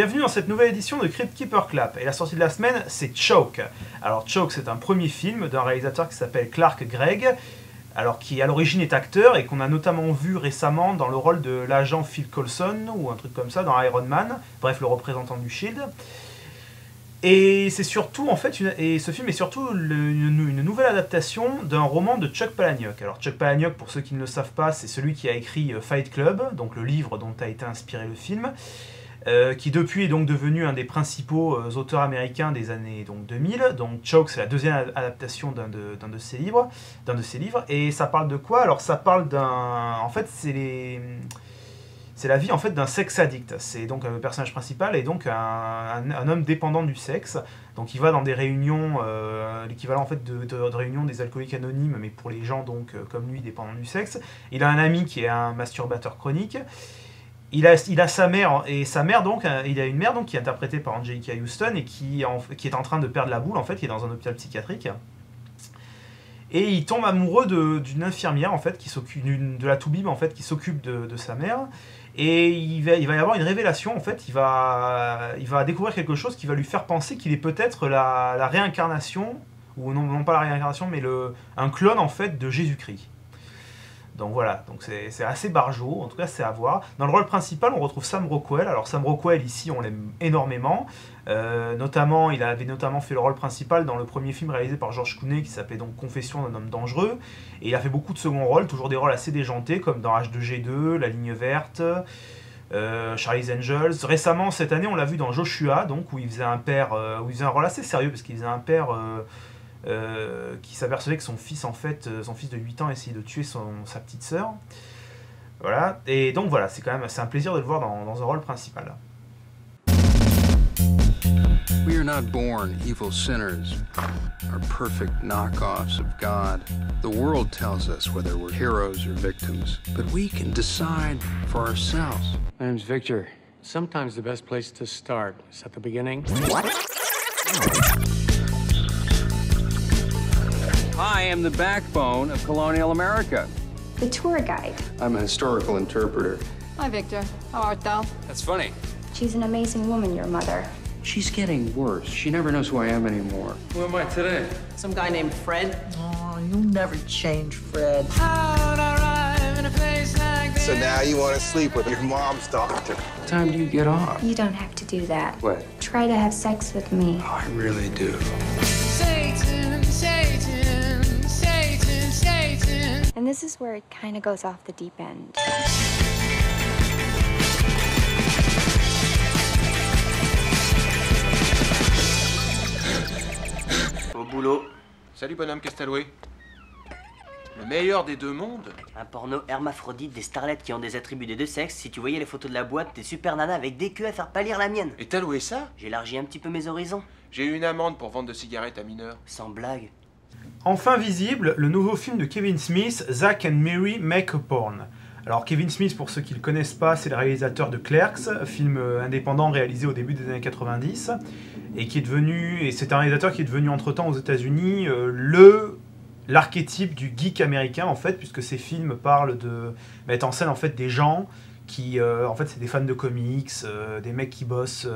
Bienvenue dans cette nouvelle édition de Crypt Keeper Clap. Et la sortie de la semaine, c'est Choke. Alors Choke, c'est un premier film d'un réalisateur qui s'appelle Clark Gregg, alors qui à l'origine est acteur et qu'on a notamment vu récemment dans le rôle de l'agent Phil Coulson ou un truc comme ça dans Iron Man, bref le représentant du Shield. Et c'est surtout en fait ce film est surtout une nouvelle adaptation d'un roman de Chuck Palahniuk. Alors Chuck Palahniuk, pour ceux qui ne le savent pas, c'est celui qui a écrit Fight Club, donc le livre dont a été inspiré le film. Qui depuis est donc devenu un des principaux auteurs américains des années donc 2000. Donc Choke, c'est la deuxième adaptation d'un de ses livres. Et ça parle de quoi? Alors ça parle d'un... En fait, c'est la vie en fait d'un sex addict. C'est donc le personnage principal est donc un homme dépendant du sexe. Donc il va dans des réunions, l'équivalent en fait de réunions des alcooliques anonymes, mais pour les gens donc comme lui dépendants du sexe. Il a un ami qui est un masturbateur chronique. Il a sa mère, et sa mère donc, il a une mère donc qui est interprétée par Anjelica Huston et qui est en train de perdre la boule en fait, qui est dans un hôpital psychiatrique. Et il tombe amoureux d'une infirmière en fait, qui s'occupe de la toubib en fait, qui s'occupe de sa mère. Et il va y avoir une révélation en fait, il va découvrir quelque chose qui va lui faire penser qu'il est peut-être la réincarnation, ou non pas la réincarnation, mais un clone en fait de Jésus-Christ. Donc voilà, donc c'est assez barjot, en tout cas c'est à voir. Dans le rôle principal, on retrouve Sam Rockwell. Alors Sam Rockwell, ici, on l'aime énormément. Notamment, il avait notamment fait le rôle principal dans le premier film réalisé par George Clooney, qui s'appelait donc Confession d'un homme dangereux. Et il a fait beaucoup de seconds rôles, toujours des rôles assez déjantés, comme dans H2G2, La Ligne Verte, Charlie's Angels. Récemment, cette année, on l'a vu dans Joshua, donc, où il faisait un père, où il faisait un rôle assez sérieux, parce qu'il faisait un père... qui s'apercevait que son fils de 8 ans essayait de tuer sa petite sœur. Voilà, et donc voilà, c'est un plaisir de le voir dans un rôle principal. We are not born evil sinners or perfect knockoffs of God. The world tells us whether we're heroes or victims, but we can decide for ourselves. My name's Victor. Sometimes the best place to start is at the beginning. What? I am the backbone of colonial America. The tour guide. I'm a historical interpreter. Hi, Victor. How art thou? That's funny. She's an amazing woman, your mother. She's getting worse. She never knows who I am anymore. Who am I today? Some guy named Fred. Oh, you'll never change, Fred. So now you want to sleep with your mom's doctor. What time do you get off? You don't have to do that. What? Try to have sex with me. Oh, I really do. Satan, Satan, Satan, Satan. And this is where it kind of goes off the deep end. Au boulot. Salut bonhomme Castalway. Le meilleur des deux mondes. Un porno hermaphrodite des starlettes qui ont des attributs des deux sexes. Si tu voyais les photos de la boîte, des super nanas avec des queues à faire pâlir la mienne. Et t'as loué ça? J'ai élargi un petit peu mes horizons. J'ai eu une amende pour vente de cigarettes à mineurs. Sans blague. Enfin visible, le nouveau film de Kevin Smith, Zack and Miri Make a Porn. Alors Kevin Smith, pour ceux qui ne le connaissent pas, c'est le réalisateur de Clerks, film indépendant réalisé au début des années 90, et c'est un réalisateur qui est devenu entre-temps aux États-Unis l'archétype du geek américain en fait, puisque ces films parlent de mettre en scène en fait des gens qui en fait c'est des fans de comics, des mecs qui bossent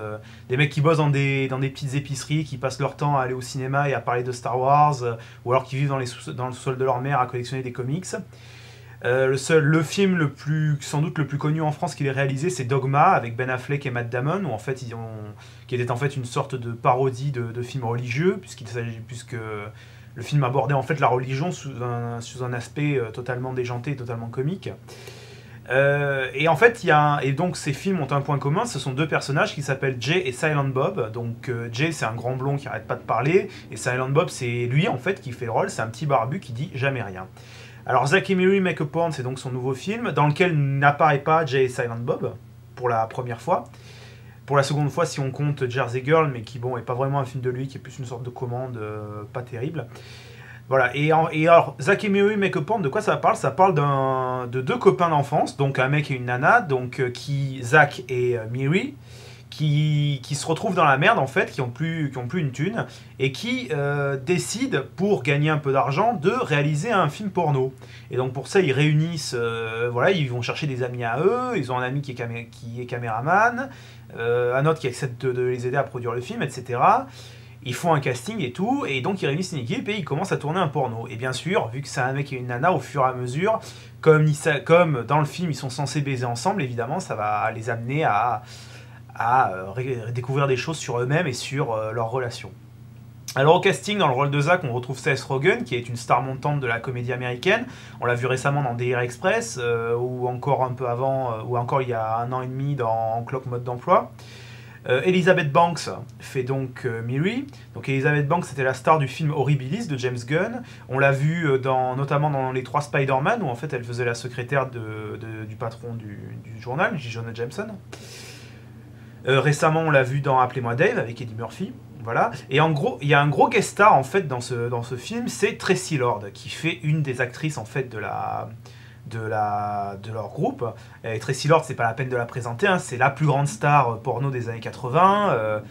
dans des petites épiceries, qui passent leur temps à aller au cinéma et à parler de Star Wars, ou alors qui vivent dans le sous-sol de leur mère à collectionner des comics. Le film sans doute le plus connu en France qu'il ait réalisé, c'est Dogma avec Ben Affleck et Matt Damon, où en fait qui était en fait une sorte de parodie de film religieux, puisque le film abordait en fait la religion sous un aspect totalement déjanté et totalement comique. Et en fait, donc ces films ont un point commun, ce sont deux personnages qui s'appellent Jay et Silent Bob. Donc Jay, c'est un grand blond qui arrête pas de parler, et Silent Bob, c'est lui en fait qui fait le rôle, c'est un petit barbu qui dit jamais rien. Alors Zack et Miri Make a Porn, c'est donc son nouveau film, dans lequel n'apparaît pas Jay et Silent Bob, pour la première fois. Pour la seconde fois, si on compte Jersey Girl, mais qui est pas vraiment un film de lui, qui est plus une sorte de commande pas terrible. Voilà, et alors, Zack et Miri Make a Porn, de quoi ça parle? Ça parle de deux copains d'enfance, donc un mec et une nana, donc Zack et Miri, qui se retrouvent dans la merde en fait, qui ont plus une thune, et qui décident, pour gagner un peu d'argent, de réaliser un film porno. Et donc pour ça ils réunissent, voilà, ils vont chercher des amis à eux, ils ont un ami qui est caméraman, un autre qui accepte de les aider à produire le film, etc. Ils font un casting et tout, et donc ils réunissent une équipe et ils commencent à tourner un porno. Et bien sûr, vu que c'est un mec et une nana, au fur et à mesure, comme dans le film ils sont censés baiser ensemble, évidemment ça va les amener à découvrir des choses sur eux-mêmes et sur leurs relations. Alors au casting, dans le rôle de Zack, on retrouve Seth Rogen, qui est une star montante de la comédie américaine. On l'a vu récemment dans DR Express, ou encore un peu avant, ou encore il y a 1 an et demi dans Clock Mode d'emploi. Elizabeth Banks fait donc Miri. Donc Elizabeth Banks, c'était la star du film Horribilis de James Gunn. On l'a vu notamment dans les 3 Spider-Man, où en fait elle faisait la secrétaire du patron du journal, J. Jonah Jameson. Récemment, on l'a vu dans Appelez-moi Dave avec Eddie Murphy. Voilà. Et en gros, il y a un gros guest star en fait dans ce film, c'est Tracy Lord, qui fait une des actrices en fait de leur groupe. Et Tracy Lord, c'est pas la peine de la présenter, hein, c'est la plus grande star porno des années 80,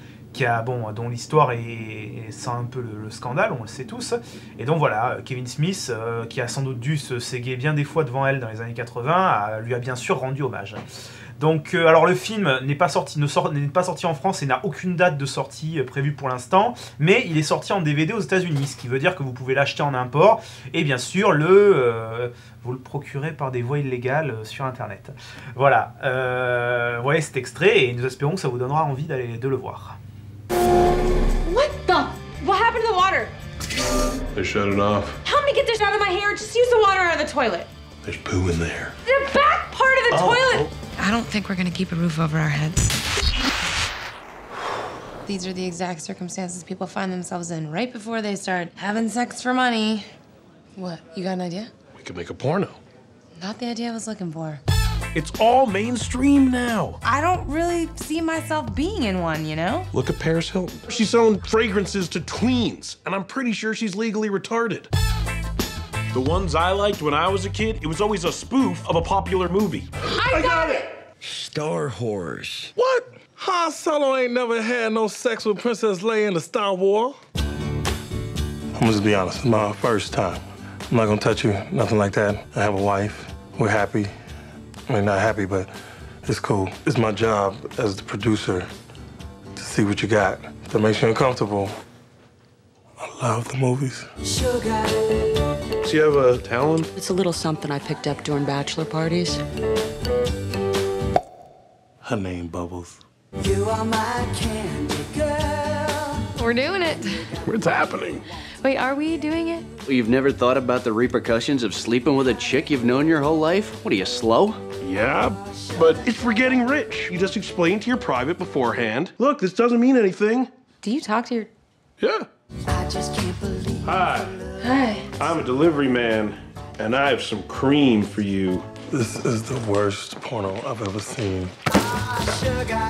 dont l'histoire sent un peu le scandale, on le sait tous. Et donc voilà, Kevin Smith, qui a sans doute dû se séguer bien des fois devant elle dans les années 80, lui a bien sûr rendu hommage. Donc, alors le film n'est pas sorti en France et n'a aucune date de sortie prévue pour l'instant, mais il est sorti en DVD aux États-Unis, ce qui veut dire que vous pouvez l'acheter en import et bien sûr vous le procurez par des voies illégales sur Internet. Voilà, voyez cet extrait et nous espérons que ça vous donnera envie de le voir. What the? What happened to the water? They shut it off. Help me get this out of my hair. Just use the water out of the toilet. There's poo in there. The back part of the toilet. I don't think we're gonna keep a roof over our heads. These are the exact circumstances people find themselves in right before they start having sex for money. What, you got an idea? We could make a porno. Not the idea I was looking for. It's all mainstream now. I don't really see myself being in one, you know? Look at Paris Hilton. She's selling fragrances to tweens, and I'm pretty sure she's legally retarded. The ones I liked when I was a kid, it was always a spoof of a popular movie. I got it! Star Wars. What? Han Solo ain't never had no sex with Princess Leia in the Star Wars. I'm gonna just be honest, it's my first time. I'm not gonna touch you, nothing like that. I have a wife, we're happy. I mean, not happy, but it's cool. It's my job as the producer to see what you got. If that makes you uncomfortable, I love the movies. Do you have a talent? It's a little something I picked up during bachelor parties. Her name Bubbles. You are my candy girl. We're doing it. What's happening? Wait, are we doing it? You've never thought about the repercussions of sleeping with a chick you've known your whole life? What are you, slow? Yeah, but it's for getting rich. You just explain to your private beforehand. Look, this doesn't mean anything. Do you talk to your... Yeah. I just can't believe. Hi. Hi. I'm a delivery man, and I have some cream for you. This is the worst porno I've ever seen. Sugar.